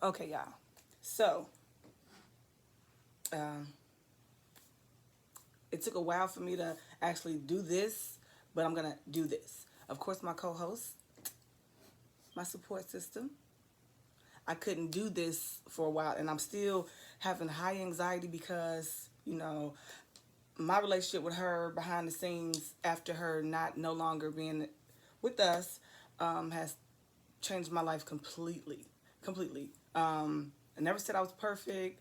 Okay, y'all. So, um, it took a while for me to actually do this, but I'm gonna do this. Of course, my co-host, my support system. I couldn't do this for a while, and I'm still having high anxiety because my relationship with her behind the scenes after her not no longer being with us has changed my life completely, completely. I never said I was perfect.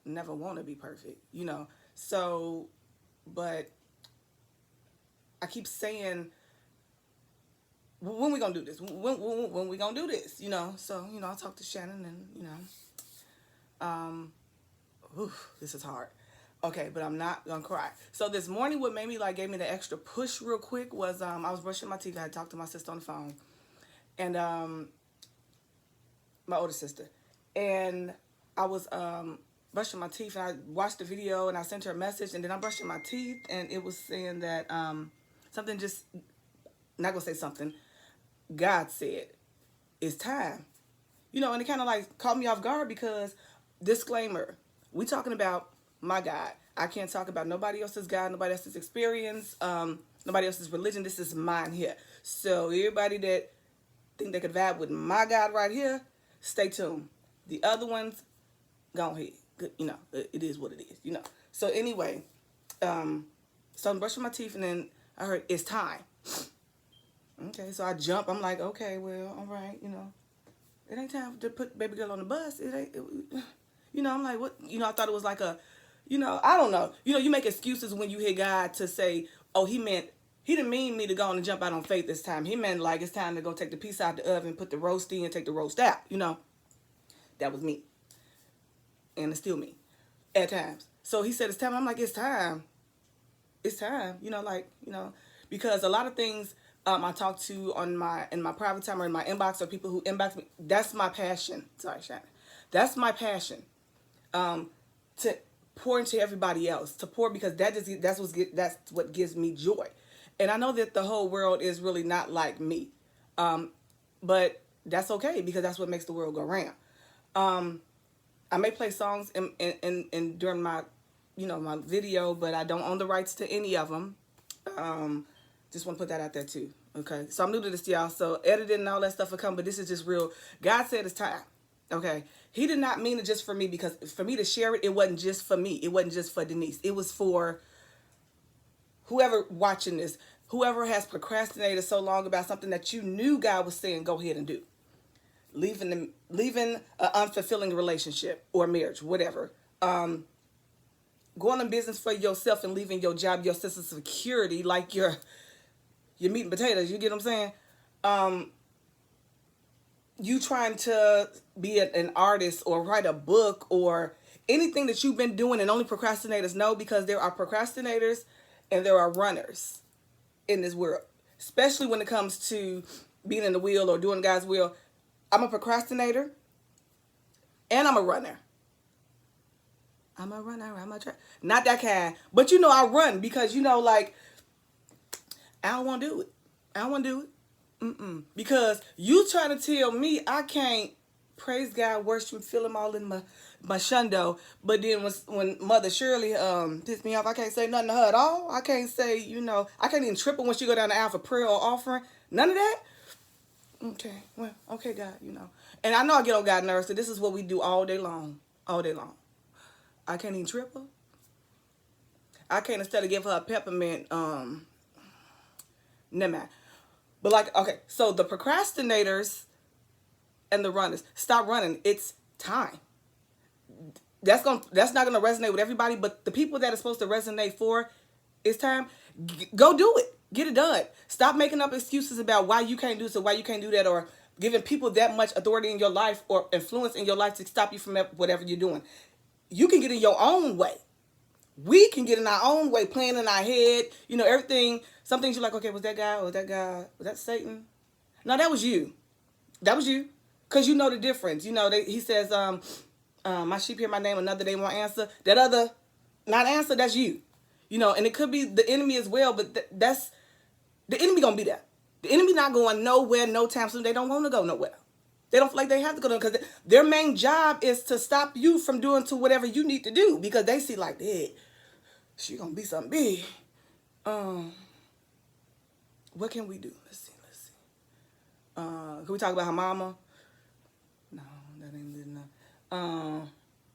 Never want to be perfect. So, but I keep saying, when we gonna do this? When we gonna do this? So I talked to Shannon, and um, this is hard. Okay, but I'm not gonna cry. So this morning, what made me gave me the extra push real quick was I was brushing my teeth. I had talked to my sister on the phone, and my older sister, and I was brushing my teeth, and I watched the video, and I sent her a message, and then I'm brushing my teeth, and it was saying that something just, not gonna say something, God said it's time. And it kind of caught me off guard because, disclaimer, we talking about my God. I can't talk about nobody else's God, nobody else's experience, nobody else's religion. This is mine here. So everybody that think they could vibe with my God right here, stay tuned. The other ones, go ahead. It is what it is. So anyway, so I'm brushing my teeth, and then I heard it's time. Okay, so I jump. I'm like, okay, well, all right, it ain't time to put baby girl on the bus. It ain't, I'm like, what? I thought it was like I don't know. You make excuses when you hear God to say, oh, he didn't mean me to go on and jump out on faith this time. He meant it's time to go take the piece out the oven, put the roast in, and take the roast out. That was me. And it's still me at times. So he said it's time. I'm like, it's time. It's time. Because a lot of things I talk to in my private time or in my inbox, or people who inbox me, that's my passion. Sorry, Shannon. That's my passion. To pour into everybody else, to pour, because that's what gives me joy. And I know that the whole world is really not like me, but that's okay, because that's what makes the world go round. I may play songs in during my my video, but I don't own the rights to any of them. Just want to put that out there too. Okay, so I'm new to this, y'all. So editing and all that stuff will come, but this is just real. God said it's time. Okay, He did not mean it just for me, because for me to share it, it wasn't just for me. It wasn't just for Denise. It was for whoever watching this, whoever has procrastinated so long about something that you knew God was saying, go ahead and do. Leaving an unfulfilling relationship or marriage, whatever. Going in business for yourself and leaving your job, your sense of security, like your meat and potatoes. You get what I'm saying? You trying to be an artist or write a book or anything that you've been doing, and only procrastinators know, because there are procrastinators and there are runners in this world, especially when it comes to being in the will or doing God's will. I'm a procrastinator and I'm a runner. I'm a runner. Not that kind, but I run because I don't want to do it. I don't want to do it. Because you trying to tell me I can't praise God, worship, feel Him all in my shundo. But then when Mother Shirley pissed me off, I can't say nothing to her at all. I can't say I can't even triple when she go down the aisle for prayer or offering. None of that. Okay, well, okay, God, And I know I get on God's nerves, so this is what we do all day long. All day long. I can't even triple. I can't, instead of give her a peppermint, never mind. But okay, so the procrastinators and the runners, stop running. It's time. That's not gonna resonate with everybody, but the people that are supposed to resonate for, it's time. Go do it. Get it done. Stop making up excuses about why you can't do this or why you can't do that, or giving people that much authority in your life or influence in your life to stop you from whatever you're doing. You can get in your own way. We can get in our own way, playing in our head. Everything. Some things you're like, okay, was that guy or that guy? Was that Satan? No, that was you. That was you. Because you know the difference. He says, my sheep hear my name, another they won't answer. That other not answer, that's you. And it could be the enemy as well, but that's the enemy gonna be there. The enemy not going nowhere no time soon. They don't want to go nowhere. They don't feel like they have to go to them because their main job is to stop you from doing to whatever you need to do because they see like, hey, she gonna be something big. What can we do? Let's see. Can we talk about her mama? No, that ain't good enough.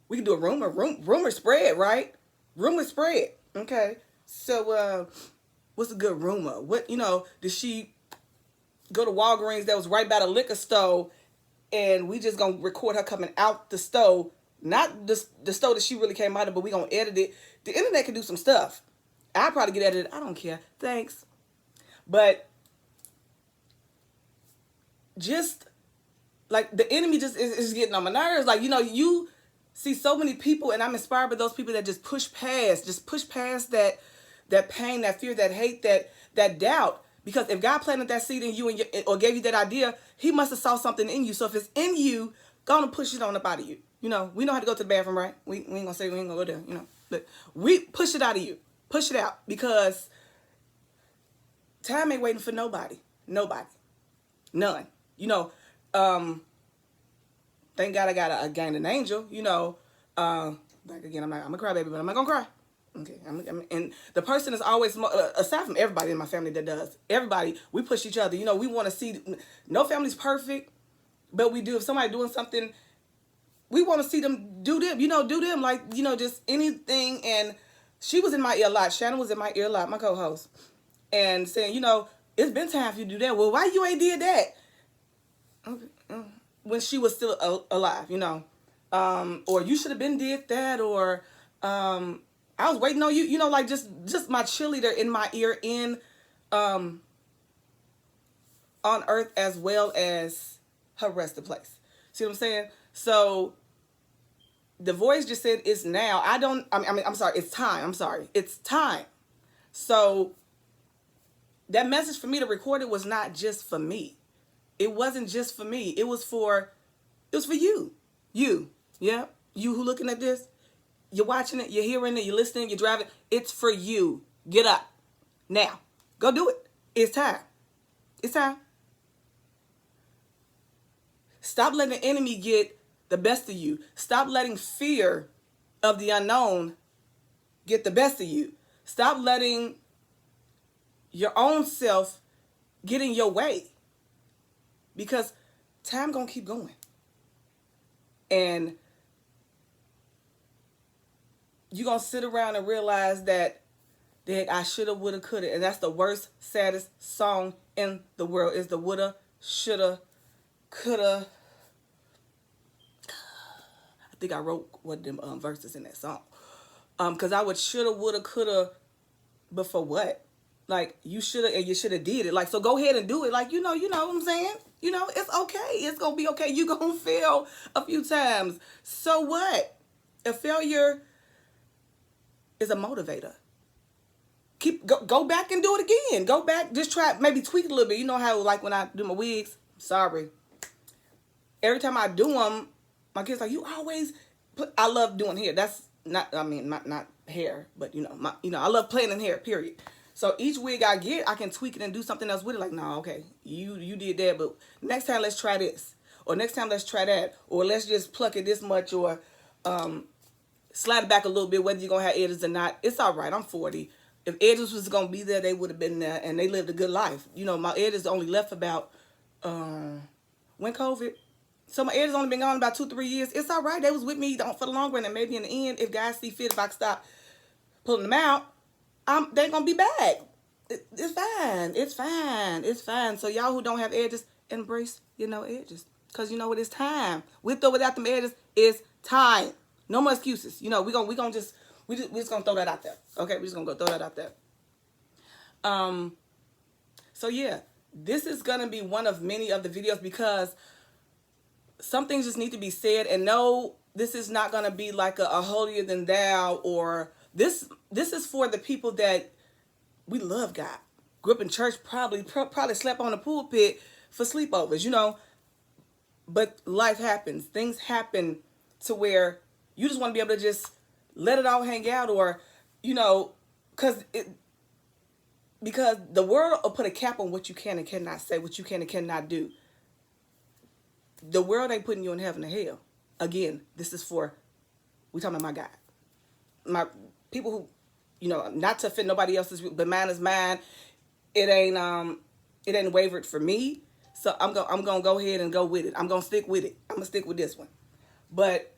We can do a rumor spread, right? Rumor spread. Okay. So what's a good rumor? What, did she go to Walgreens that was right by the liquor store and we just gonna record her coming out the store, not the store that she really came out of, but we gonna edit it. The internet can do some stuff. I'll probably get edited. I don't care. Thanks. But just like the enemy just is getting on my nerves. Like, you see so many people, and I'm inspired by those people that just push past that pain, that fear, that hate, that doubt. Because if God planted that seed in you or gave you that idea, he must have saw something in you. So if it's in you, gonna push it on up out of you. We know how to go to the bathroom, right? We ain't gonna say we ain't gonna go there, But we push it out of you. Push it out because time ain't waiting for nobody. Nobody. None. Thank God I got a gained an angel, like again, I'm a crybaby, but I'm not gonna cry. Okay, and the person is always, aside from everybody in my family that does, everybody, we push each other. We want to see, no family's perfect, but we do. If somebody doing something, we want to see them do them, do them like, just anything. And she was in my ear a lot. Shannon was in my ear a lot, my co-host, and saying, it's been time for you to do that. Well, why you ain't did that? Okay. When she was still alive, or you should have been did that, or I was waiting on you, like just my cheerleader in my ear on earth as well as her resting place. See what I'm saying? So the voice just said it's now. I'm sorry, it's time. I'm sorry, it's time. So that message for me to record it was not just for me. It wasn't just for me. It was for you. You. Yeah. You who looking at this, you're watching it, you're hearing it, you're listening, you're driving. It's for you. Get up. Now. Go do it. It's time. It's time. Stop letting the enemy get the best of you. Stop letting fear of the unknown get the best of you. Stop letting your own self get in your way. Because time gonna keep going. And you're gonna sit around and realize that I shoulda, woulda, coulda. And that's the worst, saddest song in the world is the woulda, shoulda, coulda. I think I wrote one of them verses in that song. Because I would shoulda, woulda, coulda, but for what? Like, you shoulda and you shoulda did it. Like, so go ahead and do it. Like, you know what I'm saying? It's okay. It's going to be okay. You're going to fail a few times. So what? A failure is a motivator. Go back and do it again. Go back. Just try, maybe tweak it a little bit. You know how, like, when I do my wigs? Sorry. Every time I do them, my kids like, you always I love doing hair. That's not hair, but, I love playing in hair, period. So each wig I get, I can tweak it and do something else with it. Like, no, okay, you did that, but next time let's try this. Or next time let's try that. Or let's just pluck it this much or slide it back a little bit, whether you're going to have edges or not. It's all right. I'm 40. If edges was going to be there, they would have been there, and they lived a good life. My edges only left about, when COVID. So my edges only been gone about 2-3 years. It's all right. They was with me for the long run, and maybe in the end, if guys see fit, if I stop pulling them out, they ain't gonna be back. It's fine. It's fine. It's fine. So y'all who don't have edges, embrace edges. Because you know what? It's time. With or without them edges, it's time. No more excuses. We just gonna throw that out there. Okay, we just gonna go throw that out there. So yeah, this is gonna be one of many of the videos because some things just need to be said. And no, this is not gonna be like a holier than thou or this is for the people that we love God. Grew up in church, probably slept on the pulpit for sleepovers, But life happens. Things happen to where you just want to be able to just let it all hang out or, because the world will put a cap on what you can and cannot say, what you can and cannot do. The world ain't putting you in heaven or hell. Again, this is for, we talking about my God. My people who, you know, not to offend nobody else's, but mine is mine. It ain't wavered for me. So I'm gonna go ahead and go with it. I'm gonna stick with it. I'm gonna stick with this one. But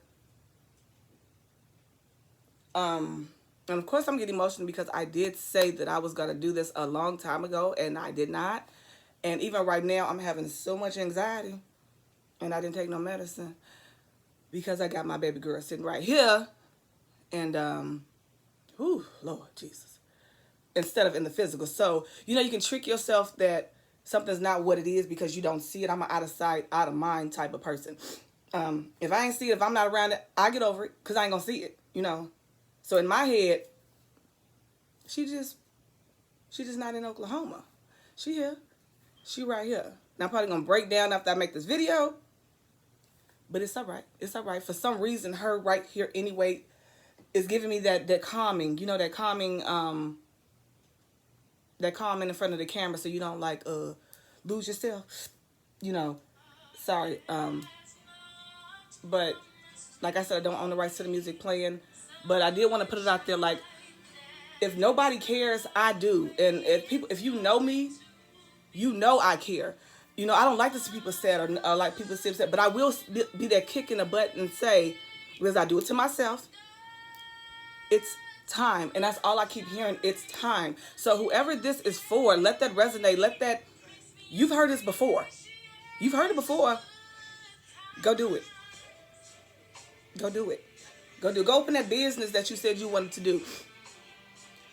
and of course I'm getting emotional because I did say that I was gonna do this a long time ago and I did not. And even right now I'm having so much anxiety and I didn't take no medicine because I got my baby girl sitting right here and whew, Lord Jesus. Instead of in the physical. So, you know, you can trick yourself that something's not what it is because you don't see it. I'm an out of sight, out of mind type of person. If I ain't see it, if I'm not around it, I get over it because I ain't gonna see it, you know. So in my head, she just not in Oklahoma. She here. She right here. Now I'm probably gonna break down after I make this video. But it's all right. It's all right. For some reason, her right here anyway is giving me that calming, you know, that calming in front of the camera so you don't like lose yourself, you know. Sorry. But like I said, I don't own the rights to the music playing, but I did want to put it out there, like, if nobody cares, I do. And if you know me, you know I care. You know, I don't like to see people sad or like people see upset, but I will be that kick in the butt and say, because I do it to myself, it's time. And that's all I keep hearing. It's time. So whoever this is for, let that resonate. You've heard this before. You've heard it before. Go do it. Go do it. Go open that business that you said you wanted to do.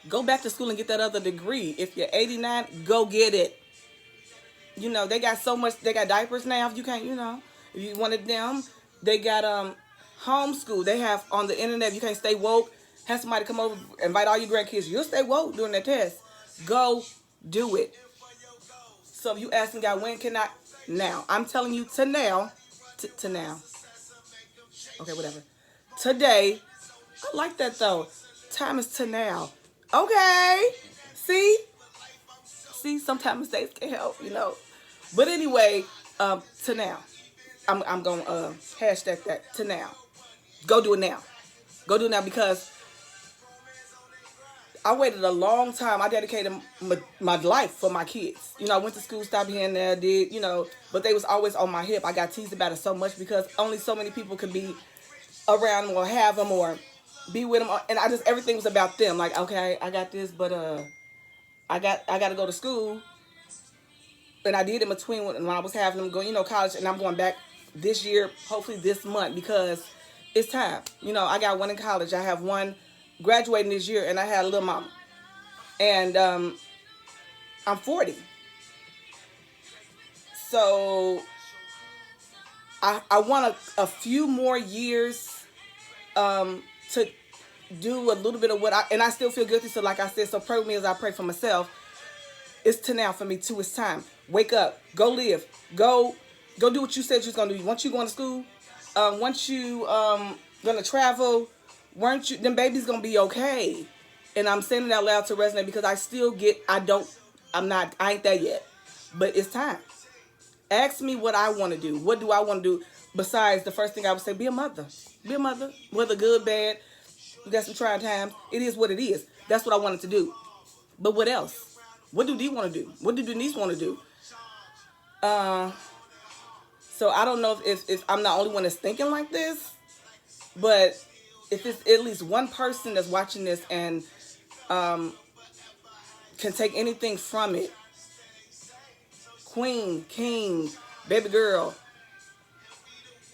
Go back to school and get that other degree. If you're 89, go get it. You know, they got so much, they got diapers now. If you can't, you know, if you wanted them, they got homeschool. They have on the internet, if you can't stay woke, have somebody come over, invite all your grandkids. You'll stay woke during that test. Go do it. So if you asking God, when can I? Now. I'm telling you to now. To now. Okay, whatever. Today. I like that though. Time is to now. Okay. See, sometimes mistakes can help, you know. But anyway, to now. I'm going to hashtag that to now. Go do it now. Go do it now because I waited a long time. I dedicated my life for my kids. You know, I went to school, stopped here and there, did, you know, but they was always on my hip. I got teased about it so much because only so many people could be around them or have them or be with them. And everything was about them. Like, okay, I got this, but I got to go to school. And I did in between when I was having them go, you know, college. And I'm going back this year, hopefully this month, because it's time. You know, I got one in college. I have one graduating this year, and I had a little mama. And I'm 40. So I want a few more years to do a little bit of and I still feel guilty. So like I said, so pray with me as I pray for myself. It's to now for me too. It's time. Wake up. Go live. Go do what you said you was going to do. Once you going to school, once you going to travel, them babies going to be okay. And I'm saying it out loud to resonate because I still I ain't there yet. But it's time. Ask me what I want to do. What do I want to do? Besides, the first thing I would say, be a mother. Be a mother. Whether good, bad, you got some trying times. It is what it is. That's what I wanted to do. But what else? What do Dee want to do? What do Denise want to do? So I don't know if I'm the only one that's thinking like this, but if it's at least one person that's watching this and can take anything from it, queen, king, baby girl,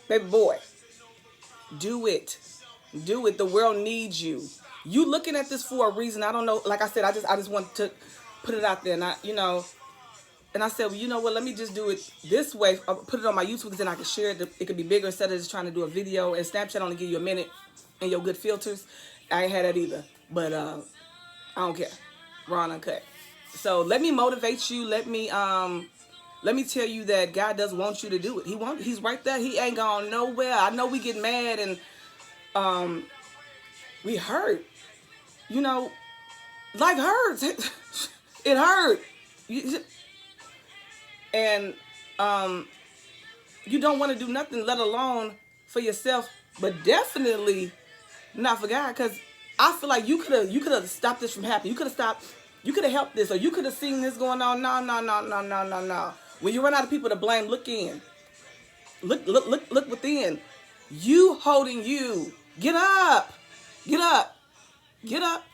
baby boy, do it. Do it. The world needs you. You looking at this for a reason. I don't know. Like I said, I just want to put it out there, and and I said, well, you know what? Let me just do it this way. I'll put it on my YouTube because then I can share it. It could be bigger instead of just trying to do a video. And Snapchat only give you a minute and your good filters. I ain't had that either, but I don't care. Raw and uncut. So let me motivate you. Let me tell you that God does want you to do it. He's right there. He ain't gone nowhere. I know we get mad and we hurt. You know, life hurts. It hurt. And you don't want to do nothing, let alone for yourself, but definitely not for God. Because I feel like you could have stopped this from happening. You could have helped this, or you could have seen this going on. No, no, no, no, no, no, no. When you run out of people to blame, look in. Look within. You holding you. Get up. Get up. Get up.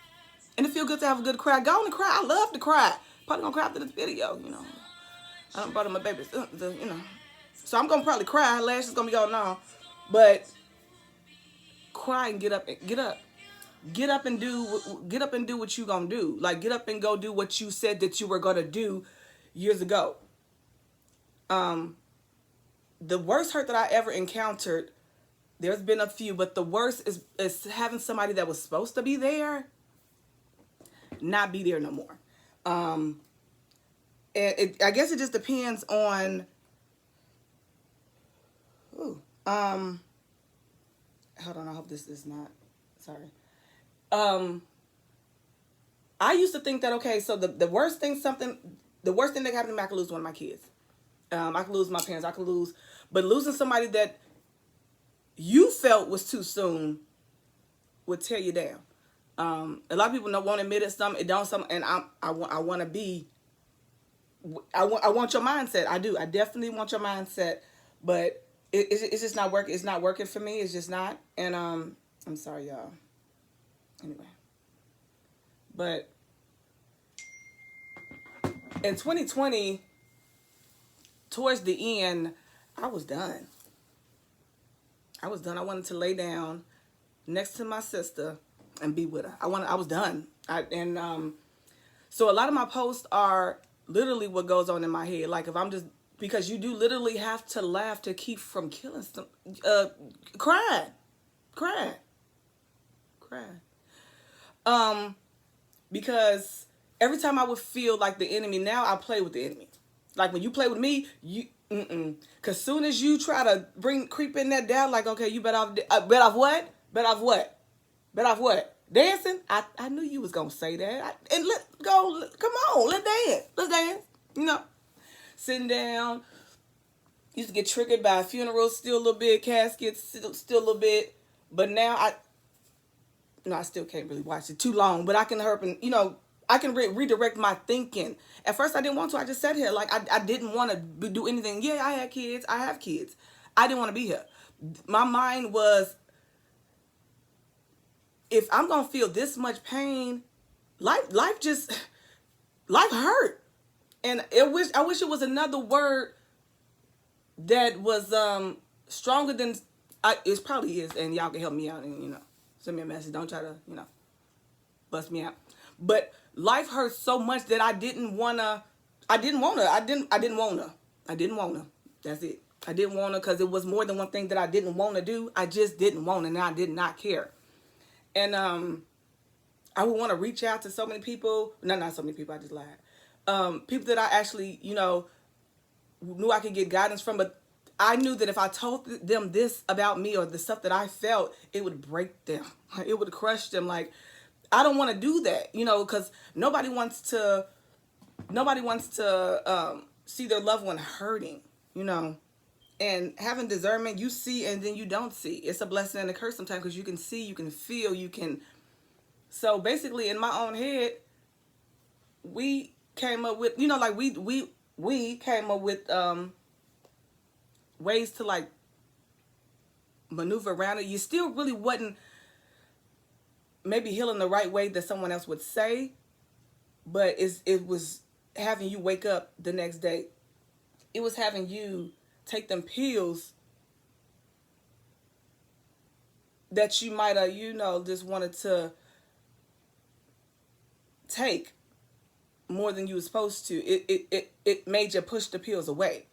And it feels good to have a good cry. Go on and cry. I love to cry. Probably gonna cry after this video, you know. I don't bother my babies, you know. So I'm gonna probably cry. Lashes gonna be going on, but cry and get up. Get up. Get up and do. Get up and do what you gonna do. Like get up and go do what you said that you were gonna do years ago. The worst hurt that I ever encountered. There's been a few, but the worst is having somebody that was supposed to be there not be there no more. I guess it just depends on. Ooh, hold on. I hope this is not. Sorry. I used to think that okay, so the worst thing that can happen to me, I could lose one of my kids. I could lose my parents. I could lose, but losing somebody that you felt was too soon would tear you down. A lot of people don't want to admit it. It don't. And I want to be. I want your mindset. I do. I definitely want your mindset, but it's just not working. It's not working for me. It's just not. And I'm sorry, y'all. Anyway, but in 2020, towards the end, I was done. I wanted to lay down next to my sister and be with her. I was done. So a lot of my posts are literally what goes on in my head. Like if I'm just, because you do literally have to laugh to keep from killing some, crying. Because every time I would feel like the enemy, now I play with the enemy. Like when you play with me, Cause soon as you try to creep in that doubt, like, okay, you bet off what? Bet off what? Dancing? I knew you was gonna say that. Come on, let's dance. You know, sitting down. Used to get triggered by funerals, still a little bit, caskets, still a little bit. But now I still can't really watch it too long. But I can I can redirect my thinking. At first, I didn't want to. I just sat here. Like, I didn't want to do anything. Yeah, I had kids. I have kids. I didn't want to be here. My mind was, if I'm going to feel this much pain, life hurt. And I wish it was another word that was stronger than, it probably is. And y'all can help me out and, send me a message. Don't try to, bust me out. But life hurt so much that I didn't wanna. That's it. I didn't wanna, because it was more than one thing that I didn't want to do. I just didn't want to, and I did not care. And I would want to reach out to so many people. No, not so many people. I just lied. People that I actually, knew I could get guidance from, but I knew that if I told them this about me or the stuff that I felt, it would break them. It would crush them. Like, I don't want to do that, because nobody wants to see their loved one hurting, and having discernment, you see and then you don't see. It's a blessing and a curse sometimes, because you can see, you can feel, so basically in my own head, we came up with, we came up with ways to like maneuver around it. You still really wasn't maybe healing the right way that someone else would say, but it was having you wake up the next day. It was having you take them pills that you might have, just wanted to take more than you were supposed to. It made you push the pills away.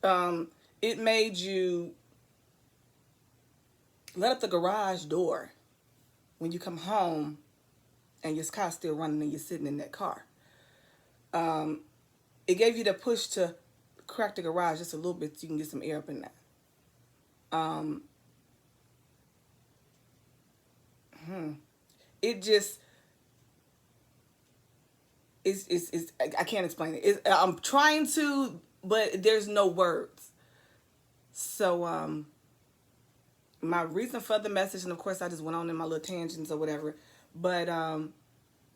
It made you let up the garage door when you come home and your car's still running and you're sitting in that car. It gave you the push to crack the garage just a little bit so you can get some air up in there. It just is I can't explain it. I'm trying to, but there's no words. So my reason for the message, and of course I just went on in my little tangents or whatever, but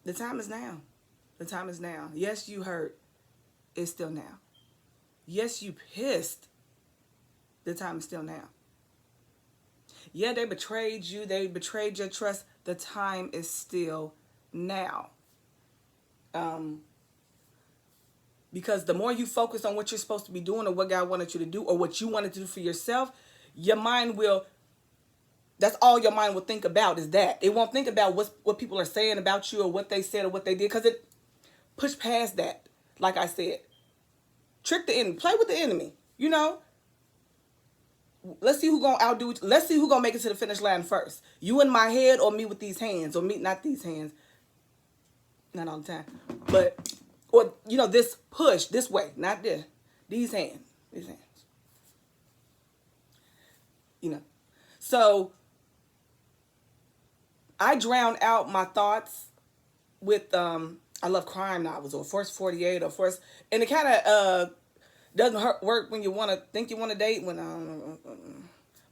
the time is now. The time is now. Yes, you hurt. It's still now. Yes, you pissed. The time is still now. Yeah, they betrayed you. They betrayed your trust. The time is still now. Because the more you focus on what you're supposed to be doing or what God wanted you to do or what you wanted to do for yourself, your mind will, that's all your mind will think about is that. It won't think about what people are saying about you or what they said or what they did, because it pushed past that. Like I said, trick the enemy, play with the enemy, you know. Let's see who gonna outdo. Let's see who gonna make it to the finish line first. You in my head or me with these hands, or me not these hands. Not all the time, but or you know, this push this way, not this. These hands, these hands. You know, so I drown out my thoughts with I love crime novels or Force 48 or Force, and it kind of doesn't work when you want to think you want to date but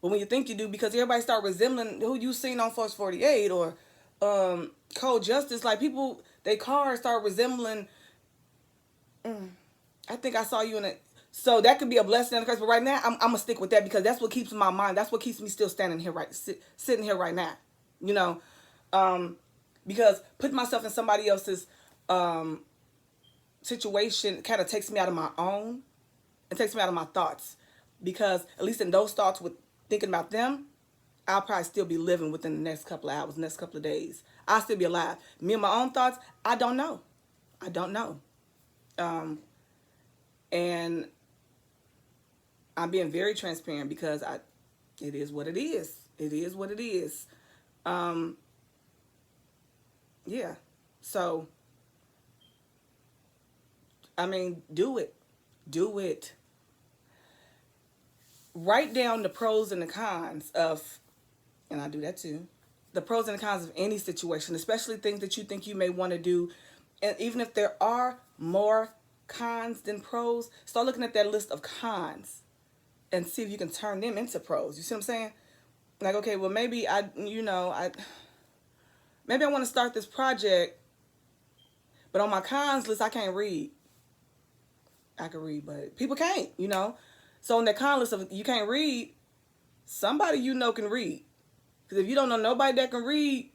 when you think you do, because everybody start resembling who you seen on Force 48 or Cold Justice. Like people, they cars start resembling. I think I saw you in it. So that could be a blessing and a curse. But right now, I'm gonna stick with that because that's what keeps my mind. That's what keeps me still standing here, sitting here right now. You know, because putting myself in somebody else's situation kind of takes me out of my own. It takes me out of my thoughts, because at least in those thoughts with thinking about them, I'll probably still be living within the next couple of hours, next couple of days. I'll still be alive. Me and my own thoughts, I don't know. I don't know. And I'm being very transparent because it is what it is. It is what it is. Yeah. So, I mean, do it. Do it. Write down the pros and the cons of, and I do that too, the pros and the cons of any situation, especially things that you think you may want to do. And even if there are more cons than pros, start looking at that list of cons and see if you can turn them into pros. You see what I'm saying? Like, okay, well, maybe maybe I want to start this project, but on my cons list, I can't read. I can read, but people can't, you know. So on the con list of you can't read, somebody you know can read. Because if you don't know nobody that can read,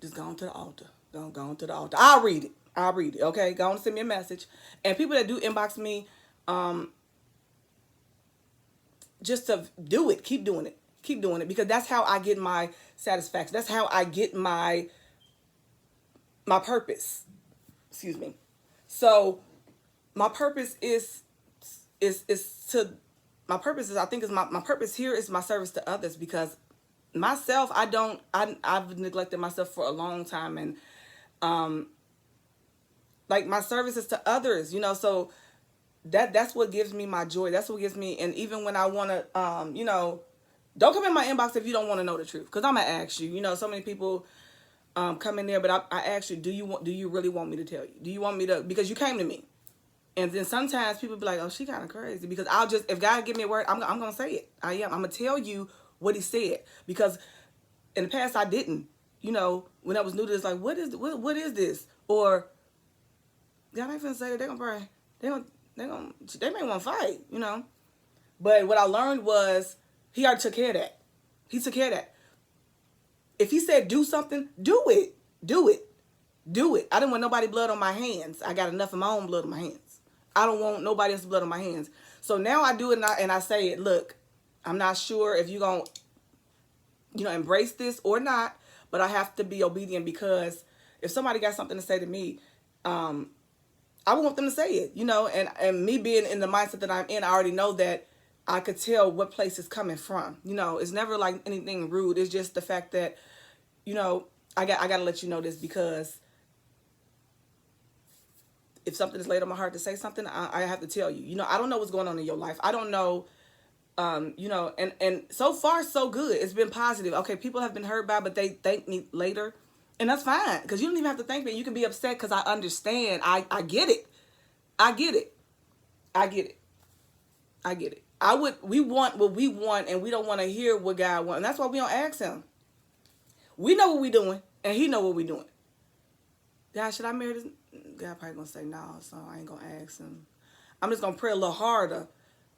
just go on to the altar. Go on to the altar. I'll read it. Okay, go on and send me a message. And people that do inbox me, just to do it, keep doing it, because that's how I get my satisfaction. That's how I get my purpose. Excuse me. So my purpose I think my purpose here is my service to others, because myself, I've neglected myself for a long time, and like my service is to others, you know. So that's what gives me my joy. That's what gives me, and even when I want to, you know, don't come in my inbox if you don't want to know the truth, because I'm gonna ask you. You know, so many people come in there, but I ask you, do you really want me to tell you? Do you want me to, because you came to me. And then sometimes people be like, oh, she kind of crazy, because if God give me a word, I'm going to say it. I'm going to tell you what he said, because in the past I didn't, you know, when I was new to this, like, what is this? Or God ain't finna say it. They're going to pray. They may want to fight, you know. But what I learned was he already took care of that. He took care of that. If he said do something, do it. Do it. Do it. I didn't want nobody blood on my hands. I got enough of my own blood on my hands. I don't want nobody else's blood on my hands. So now I do it, and I say it. Look, I'm not sure if you're going to, you know, embrace this or not, but I have to be obedient, because if somebody got something to say to me, I want them to say it, you know, and me being in the mindset that I'm in, I already know that I could tell what place it's coming from. You know, it's never like anything rude. It's just the fact that, you know, I got to let you know this, because if something is laid on my heart to say something, I have to tell you. You know, I don't know what's going on in your life. I don't know, you know, and so far, so good. It's been positive. Okay, people have been hurt by, but they thank me later. And that's fine, because you don't even have to thank me. You can be upset, because I understand. I get it. I get it. I get it. I get it. We want what we want, and we don't want to hear what God wants. And that's why we don't ask him. We know what we doing, and he know what we doing. God, should I marry this? God probably going to say no, so I ain't going to ask him. I'm just going to pray a little harder.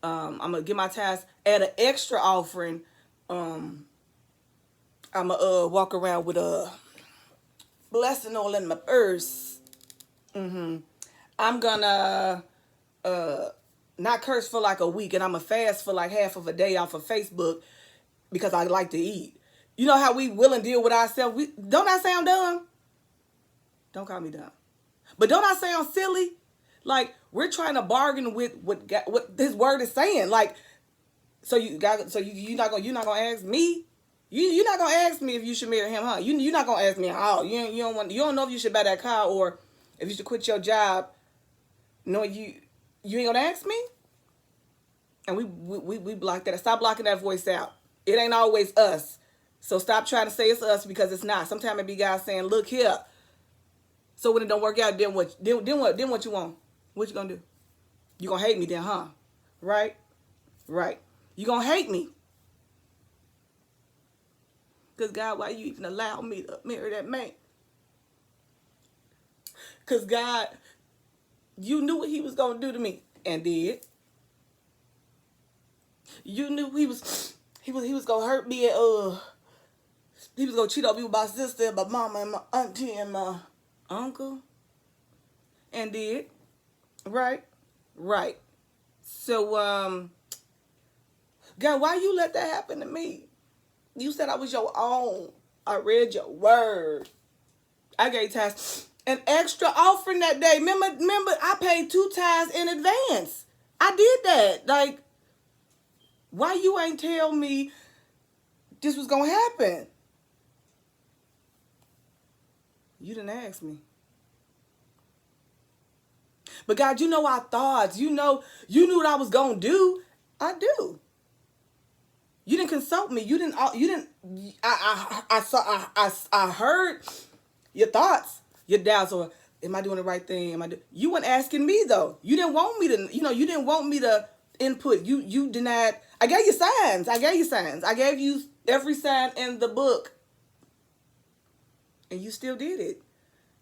I'm going to get my tithes, add an extra offering. I'm going to walk around with a blessing all in my purse. I'm going to not curse for like a week, and I'm going to fast for like half of a day off of Facebook because I like to eat. You know how we will and deal with ourselves? Don't I say I'm dumb? Don't call me dumb. But don't I sound silly? Like, we're trying to bargain with what this word is saying. Like, you're not gonna ask me. You're not gonna ask me if you should marry him, huh? You're not gonna ask me how. You don't know if you should buy that car or if you should quit your job. No, you ain't gonna ask me. And we block that. Stop blocking that voice out. It ain't always us. So stop trying to say it's us because it's not. Sometimes it be God saying, "Look here." So when it don't work out, then what? Then what you want? What you gonna do? You gonna hate me then, huh? Right? You gonna hate me? Cause God, why you even allow me to marry that man? Cause God, you knew what he was gonna do to me and did. You knew he was gonna hurt me and he was gonna cheat on me with my sister and my mama and my auntie and my uncle. And did. Right. So, God, why you let that happen to me? You said I was your own. I read your word. I gave tithes. An extra offering that day. Remember, I paid 2 tithes in advance. I did that. Like, why you ain't tell me this was gonna happen? You didn't ask me. But God, you know our thoughts. You knew what I was gonna do. I do. You didn't consult me. I heard your thoughts, your doubts, or am I doing the right thing? You weren't asking me though. You didn't want me to, you didn't want me to input. You denied. I gave you signs. I gave you every sign in the book. And you still did it.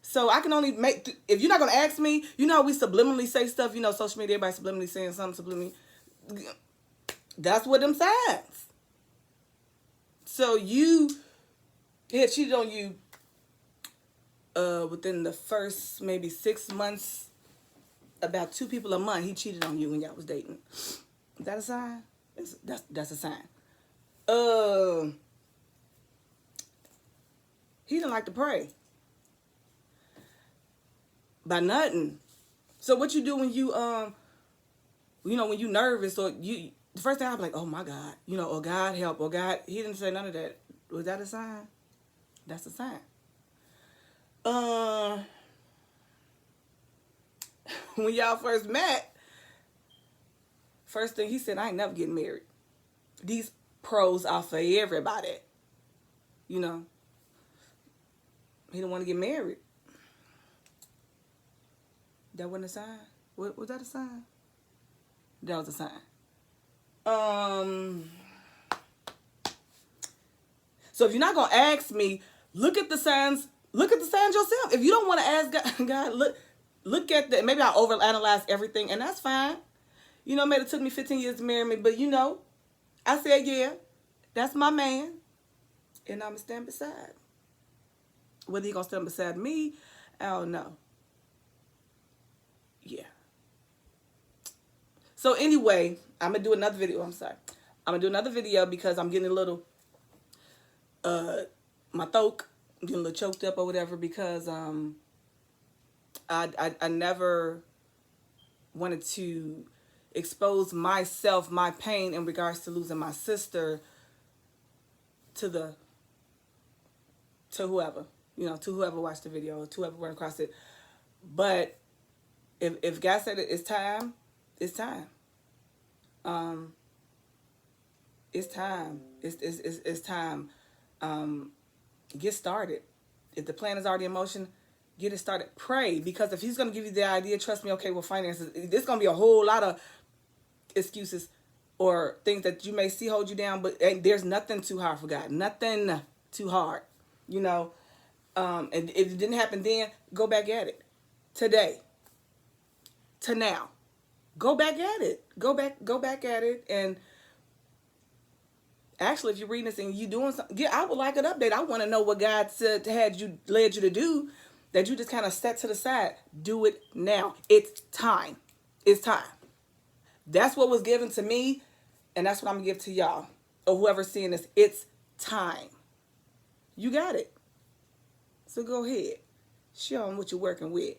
So I can only if you're not going to ask me, you know how we subliminally say stuff, social media, everybody subliminally saying something subliminally. That's what them signs. So he had cheated on you within the first maybe 6 months, about 2 people a month. He cheated on you when y'all was dating. Is that a sign? That's a sign. He didn't like to pray. By nothing. So what you do when you when you nervous or the first thing I'm like, oh my God, oh God help, or God, he didn't say none of that. Was that a sign? That's a sign. When y'all first met, first thing he said, I ain't never getting married. These pros are for everybody. He didn't want to get married. That wasn't a sign? Was that a sign? That was a sign. So if you're not gonna ask me, look at the signs. Look at the signs yourself. If you don't want to ask God, look at that. Maybe I overanalyze everything, and that's fine. Maybe it took me 15 years to marry me, but I said, yeah, that's my man, and I'm gonna stand beside. Whether he gonna stand beside me, I don't know. Yeah. So anyway, I'm gonna do another video. I'm sorry. I'm gonna do another video because I'm getting a little my throat getting a little choked up or whatever, because I never wanted to expose myself, my pain in regards to losing my sister to whoever, to whoever watched the video, to whoever ran across it. But if God said it's time, it's time. It's time. It's time. Get started. If the plan is already in motion, get it started. Pray, because if he's going to give you the idea, trust me, okay, with finances, there's going to be a whole lot of excuses or things that you may see hold you down, but there's nothing too hard for God. Nothing too hard, you know. And if it didn't happen then, go back at it today, to now. Go back at it. Go back at it. And actually, if you're reading this and you doing something, yeah, I would like an update. I want to know what God said led you to do that you just kind of set to the side. Do it now. It's time. It's time. That's what was given to me, and that's what I'm gonna give to y'all or whoever's seeing this. It's time. You got it. So go ahead. Show them what you're working with.